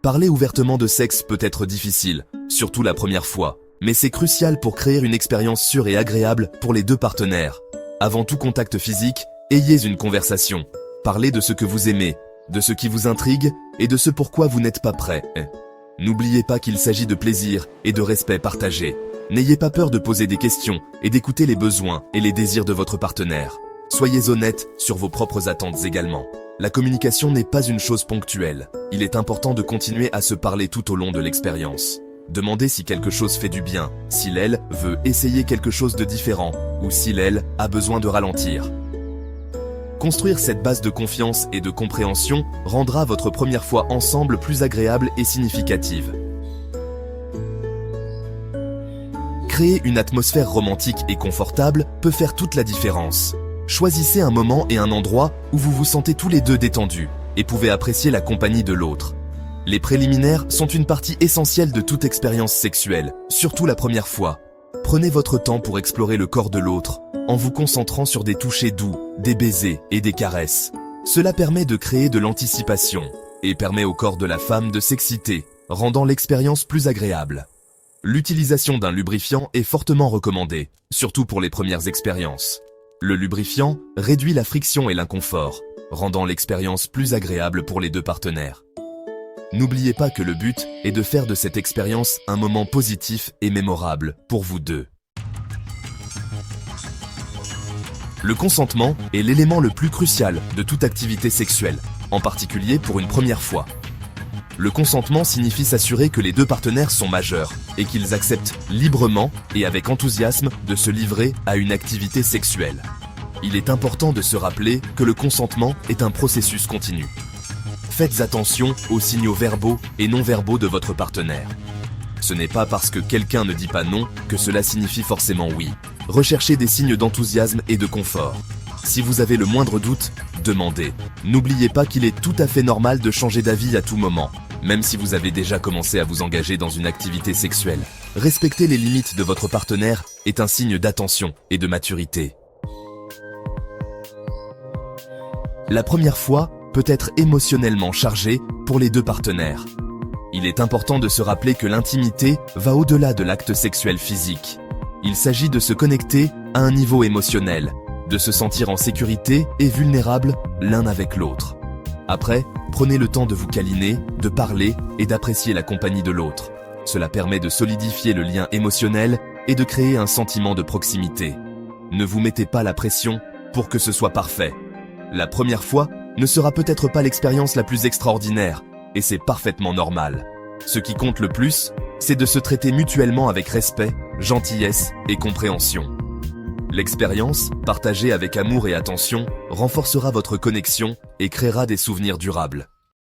Parler ouvertement de sexe peut être difficile, surtout la première fois, mais c'est crucial pour créer une expérience sûre et agréable pour les deux partenaires. Avant tout contact physique, ayez une conversation. Parlez de ce que vous aimez, de ce qui vous intrigue et de ce pourquoi vous n'êtes pas prêt. N'oubliez pas qu'il s'agit de plaisir et de respect partagé. N'ayez pas peur de poser des questions et d'écouter les besoins et les désirs de votre partenaire. Soyez honnête sur vos propres attentes également. La communication n'est pas une chose ponctuelle. Il est important de continuer à se parler tout au long de l'expérience. Demandez si quelque chose fait du bien, si l'elle veut essayer quelque chose de différent, ou si l'elle a besoin de ralentir. Construire cette base de confiance et de compréhension rendra votre première fois ensemble plus agréable et significative. Créer une atmosphère romantique et confortable peut faire toute la différence. Choisissez un moment et un endroit où vous vous sentez tous les deux détendus et pouvez apprécier la compagnie de l'autre. Les préliminaires sont une partie essentielle de toute expérience sexuelle, surtout la première fois. Prenez votre temps pour explorer le corps de l'autre, en vous concentrant sur des touchers doux, des baisers et des caresses. Cela permet de créer de l'anticipation et permet au corps de la femme de s'exciter, rendant l'expérience plus agréable. L'utilisation d'un lubrifiant est fortement recommandée, surtout pour les premières expériences. Le lubrifiant réduit la friction et l'inconfort, rendant l'expérience plus agréable pour les deux partenaires. N'oubliez pas que le but est de faire de cette expérience un moment positif et mémorable pour vous deux. Le consentement est l'élément le plus crucial de toute activité sexuelle, en particulier pour une première fois. Le consentement signifie s'assurer que les deux partenaires sont majeurs et qu'ils acceptent librement et avec enthousiasme de se livrer à une activité sexuelle. Il est important de se rappeler que le consentement est un processus continu. Faites attention aux signaux verbaux et non verbaux de votre partenaire. Ce n'est pas parce que quelqu'un ne dit pas non que cela signifie forcément oui. Recherchez des signes d'enthousiasme et de confort. Si vous avez le moindre doute, demandez. N'oubliez pas qu'il est tout à fait normal de changer d'avis à tout moment, même si vous avez déjà commencé à vous engager dans une activité sexuelle. Respecter les limites de votre partenaire est un signe d'attention et de maturité. La première fois peut être émotionnellement chargée pour les deux partenaires. Il est important de se rappeler que l'intimité va au-delà de l'acte sexuel physique. Il s'agit de se connecter à un niveau émotionnel, de se sentir en sécurité et vulnérable l'un avec l'autre. Après, prenez le temps de vous câliner, de parler et d'apprécier la compagnie de l'autre. Cela permet de solidifier le lien émotionnel et de créer un sentiment de proximité. Ne vous mettez pas la pression pour que ce soit parfait. La première fois ne sera peut-être pas l'expérience la plus extraordinaire, et c'est parfaitement normal. Ce qui compte le plus, c'est de se traiter mutuellement avec respect, gentillesse et compréhension. L'expérience, partagée avec amour et attention, renforcera votre connexion et créera des souvenirs durables.